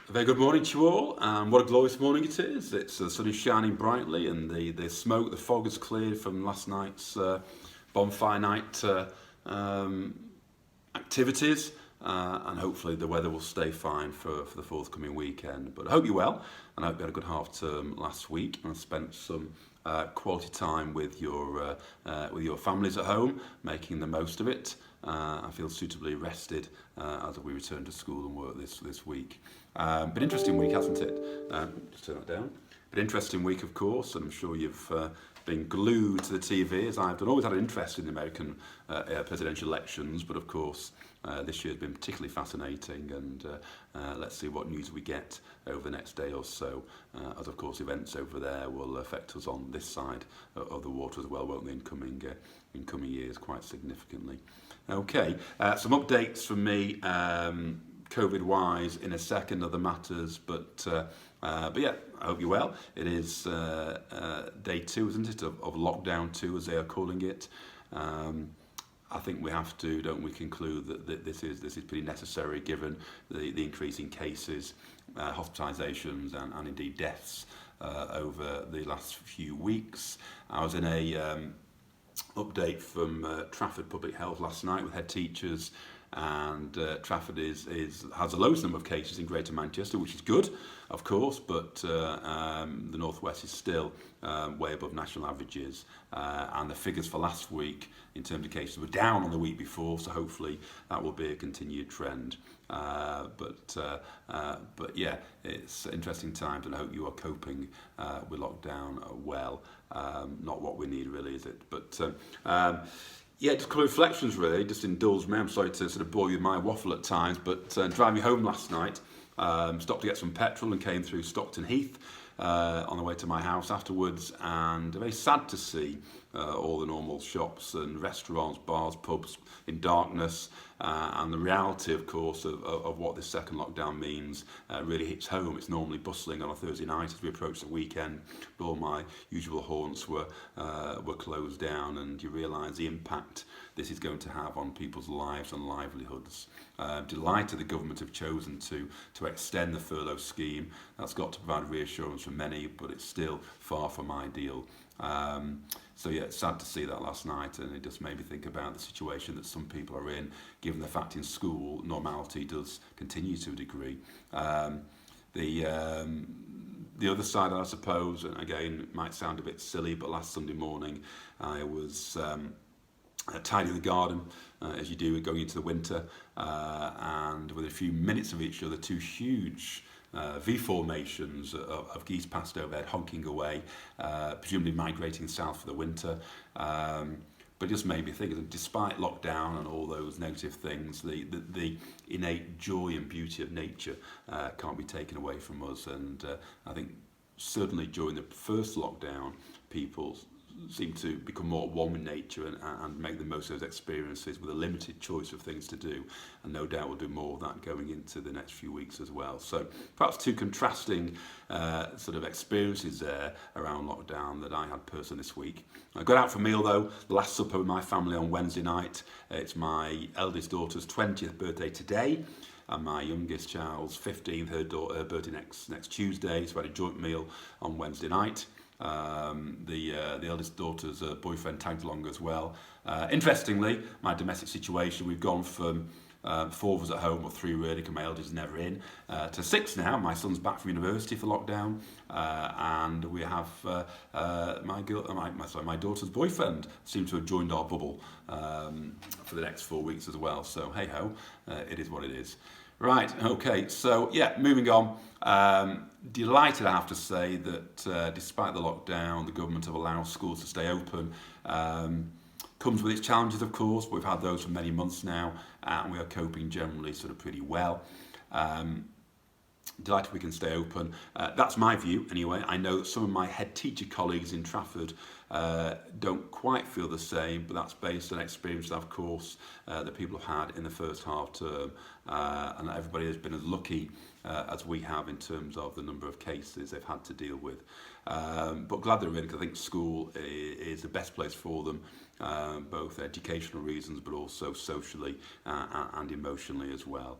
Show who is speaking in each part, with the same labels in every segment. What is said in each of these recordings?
Speaker 1: A very good morning to you all, and what a glorious morning it is. The sun is shining brightly, and the smoke, the fog has cleared from last night's bonfire night um, activities, and hopefully the weather will stay fine for the forthcoming weekend. But I hope you're well, and I hope you had a good half term last week and spent some quality time with your families at home, making the most of it. I feel suitably rested as we return to school and work this week. Been an interesting week, hasn't it? Just turn that down. Been an interesting week, of course, and I'm sure you've been glued to the TV as I've done. Always had an interest in the American presidential elections, but of course this year has been particularly fascinating, and let's see what news we get over the next day or so, as of course events over there will affect us on this side of the water as well, won't they, in coming years quite significantly. Okay, some updates from me, COVID-wise in a second, other matters, but yeah, I hope you're well. It is day 2, isn't it, of lockdown 2, as they are calling it. I think we have to, don't we, conclude that this is pretty necessary given the increase in cases, hospitalisations and indeed deaths over the last few weeks. I was in a update from Trafford Public Health last night with head teachers, and Trafford has the lowest number of cases in Greater Manchester, which is good, of course, but the Northwest is still way above national averages, and the figures for last week in terms of cases were down on the week before, so hopefully that will be a continued trend. But yeah, it's interesting times, and I hope you are coping with lockdown well. Not what we need, really, is it? But yeah, just a couple of reflections, really. Just indulge me. I'm sorry to sort of bore you with my waffle at times, but driving home last night, stopped to get some petrol and came through Stockton Heath on the way to my house afterwards, and very sad to see all the normal shops and restaurants, bars, pubs in darkness, and the reality, of course, of what this second lockdown means really hits home. It's normally bustling on a Thursday night as we approach the weekend, but all my usual haunts were closed down, and you realise the impact this is going to have on people's lives and livelihoods. Delighted the government have chosen to extend the furlough scheme. That's got to provide reassurance for many, but it's still far from ideal. So yeah, it's sad to see that last night, and it just made me think about the situation that some people are in, given the fact in school normality does continue to a degree. The other side, I suppose, and again, it might sound a bit silly, but last Sunday morning I was tidying the garden, as you do going into the winter, and within a few minutes of each other, 2 huge V formations of geese passed overhead, honking away, presumably migrating south for the winter. But it just made me think that despite lockdown and all those negative things, the innate joy and beauty of nature can't be taken away from us. And I think certainly during the first lockdown, people seem to become more at one with nature and make the most of those experiences with a limited choice of things to do, and no doubt we'll do more of that going into the next few weeks as well. So perhaps 2 contrasting sort of experiences there around lockdown that I had personally this week. I got out for a meal though, the last supper with my family on Wednesday night. It's my eldest daughter's 20th birthday today, and my youngest child's 15th, her birthday next Tuesday, so I had a joint meal on Wednesday night. The eldest daughter's boyfriend tagged along as well. Interestingly, my domestic situation, we've gone from 4 of us at home, or 3 really, because my eldest is never in, to 6 now. My son's back from university for lockdown, and we have my daughter's boyfriend seems to have joined our bubble for the next 4 weeks as well. So hey ho, it is what it is. Right, okay, so yeah, moving on. Delighted, I have to say, that despite the lockdown, the government have allowed schools to stay open. Comes with its challenges, of course, but we've had those for many months now, and we are coping generally sort of pretty well. Delighted we can stay open. That's my view anyway. I know that some of my head teacher colleagues in Trafford don't quite feel the same, but that's based on experience, of course, that people have had in the first half term, and everybody has been as lucky as we have in terms of the number of cases they've had to deal with. But glad they're in, because I think school is the best place for them, both educational reasons, but also socially and emotionally as well.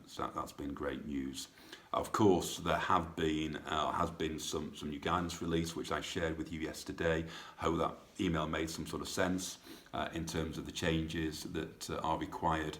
Speaker 1: So that's been great news. Of course, there has been some new guidance released, which I shared with you yesterday. I hope that email made some sort of sense in terms of the changes that are required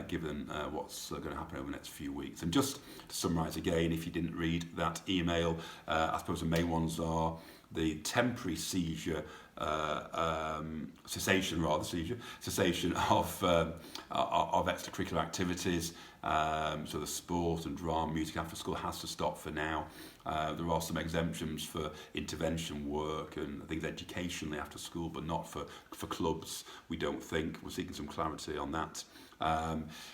Speaker 1: given what's going to happen over the next few weeks. And just to summarise again, if you didn't read that email, I suppose the main ones are the temporary cessation of extracurricular activities. So the sport and drama, music after school has to stop for now. There are some exemptions for intervention work and things educationally after school, but not for clubs, we don't think. We're seeking some clarity on that,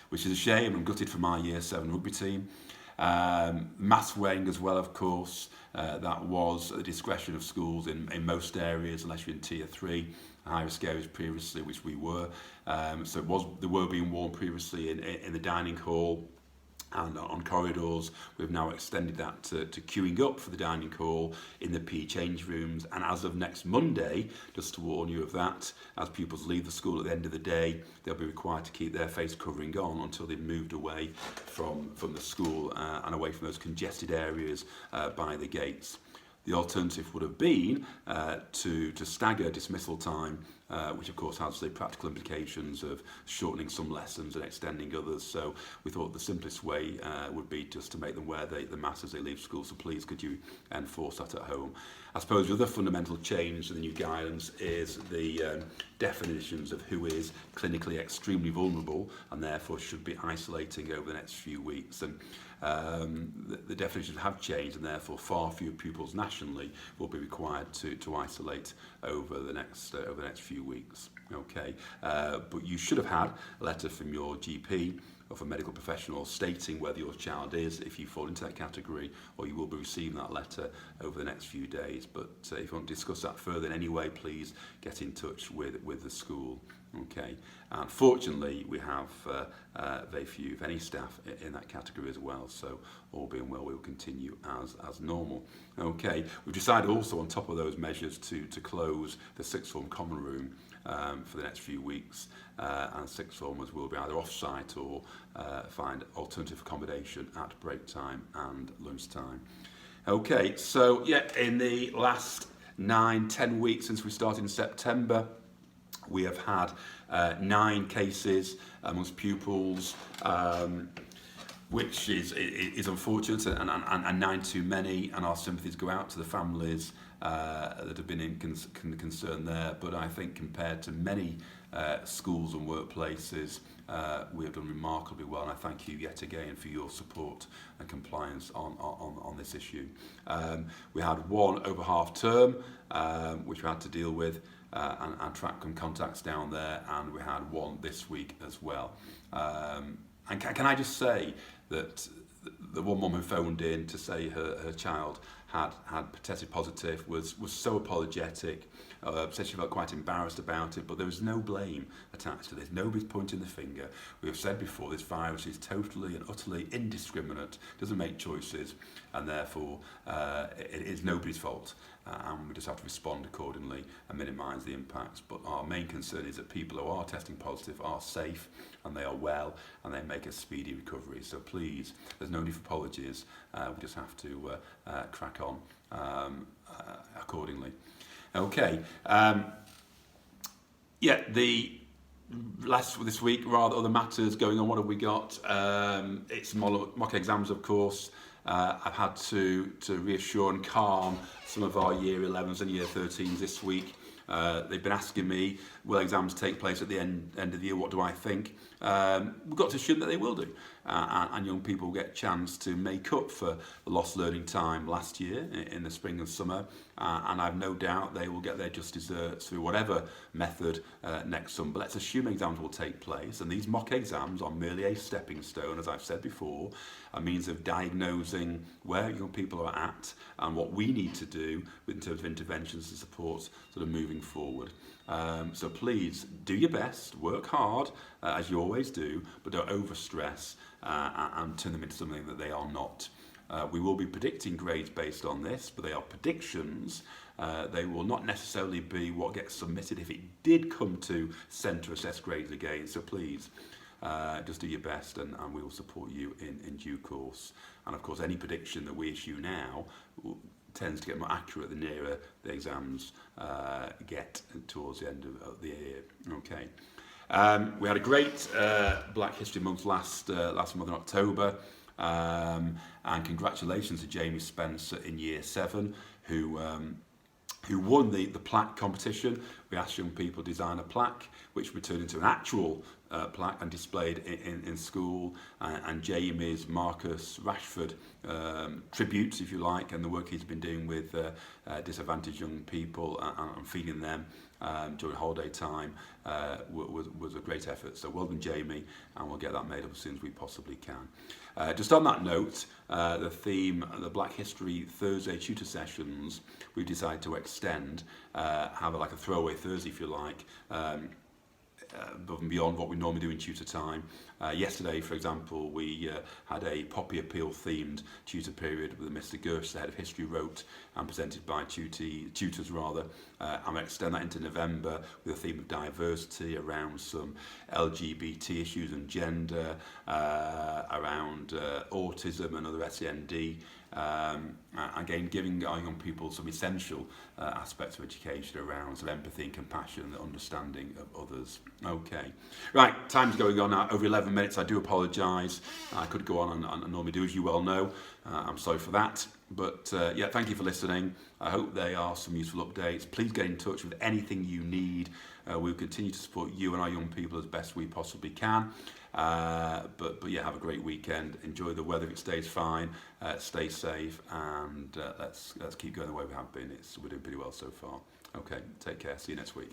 Speaker 1: which is a shame. I'm gutted for my Year 7 rugby team. Mask wearing as well, of course. That was at the discretion of schools in most areas, unless you're in Tier 3, high risk areas previously, which we were. So they were being worn previously in the dining hall and on corridors. We've now extended that to queuing up for the dining hall in the PE change rooms. And as of next Monday, just to warn you of that, as pupils leave the school at the end of the day, they'll be required to keep their face covering on until they've moved away from the school and away from those congested areas by the gates. The alternative would have been to stagger dismissal time, which of course has the practical implications of shortening some lessons and extending others. So we thought the simplest way would be just to make them wear the mask as they leave school. So please, could you enforce that at home? I suppose the other fundamental change in the new guidance is the definitions of who is clinically extremely vulnerable and therefore should be isolating over the next few weeks. And the definitions have changed, and therefore far fewer pupils nationally will be required to isolate over the next few weeks. Okay, but you should have had a letter from your GP or from a medical professional stating whether your child is, if you fall into that category, or you will be receiving that letter over the next few days. But if you want to discuss that further in any way, please get in touch with the school. Okay, and fortunately we have very few, if any, staff in that category as well, so all being well, we will continue as normal. Okay, we've decided also on top of those measures to close the sixth form common room for the next few weeks, and sixth formers will be either off-site or find alternative accommodation at break time and lunch time. Okay, so yeah, in the last 9-10 weeks since we started in September, we have had 9 cases amongst pupils, which is unfortunate and 9 too many, and our sympathies go out to the families that have been in concern there. But I think compared to many schools and workplaces, we have done remarkably well, and I thank you yet again for your support and compliance on this issue. We had one over half term, which we had to deal with, and track some contacts down there, and we had one this week as well. And can I just say that the one mum who phoned in to say her child had tested positive was so apologetic, said she felt quite embarrassed about it, but there was no blame attached to this. Nobody's pointing the finger. We have said before, this virus is totally and utterly indiscriminate, doesn't make choices, and therefore it is nobody's fault. And we just have to respond accordingly and minimise the impacts. But our main concern is that people who are testing positive are safe and they are well and they make a speedy recovery. So please, there's no need for apologies. We just have to crack on accordingly. Okay. Yeah, this week, rather other matters going on. What have we got? It's mock exams, of course. I've had to reassure and calm some of our Year 11s and Year 13s this week. They've been asking me, will exams take place at the end of the year? What do I think? We've got to assume that they will do. And young people get a chance to make up for the lost learning time last year in the spring and summer. And I've no doubt they will get their just desserts through whatever method next summer. But let's assume exams will take place. And these mock exams are merely a stepping stone, as I've said before, a means of diagnosing where young people are at and what we need to do in terms of interventions and support sort of moving forward. So please do your best, work hard, as you always do, but don't overstress and turn them into something that they are not. We will be predicting grades based on this, but they are predictions. They will not necessarily be what gets submitted if it did come to centre assessed grades again. So please, Just do your best, and we will support you in due course. And of course, any prediction that we issue now tends to get more accurate the nearer the exams get towards the end of the year. Okay. We had a great Black History Month last month in October, and congratulations to Jamie Spencer in Year 7, who won the plaque competition. We asked young people to design a plaque, which we turned into an actual plaque and displayed in school. And Jamie's Marcus Rashford tributes, if you like, and the work he's been doing with disadvantaged young people and feeding them during holiday time was a great effort. So well done, Jamie, and we'll get that made up as soon as we possibly can. Just on that note, the theme, the Black History Thursday tutor sessions, we've decided to extend, have like a throwaway Thursday, if you like, above and beyond what we normally do in tutor time. Yesterday, for example, we had a Poppy Appeal themed tutor period with Mr. Gersh, the head of history, wrote and presented by tutors rather. I'm going to extend that into November with a theme of diversity around some LGBT issues and gender, around autism and other SEND. Again, giving our young people some essential aspects of education around some empathy and compassion and understanding of others. Okay, right, time's going on now, over 11 minutes. I do apologise. I could go on and normally do, as you well know. I'm sorry for that. But yeah, thank you for listening. I hope they are some useful updates. Please get in touch with anything you need. We'll continue to support you and our young people as best we possibly can. But yeah, have a great weekend. Enjoy the weather if it stays fine. Stay safe, and let's keep going the way we have been. We're doing pretty well so far. Okay, take care. See you next week.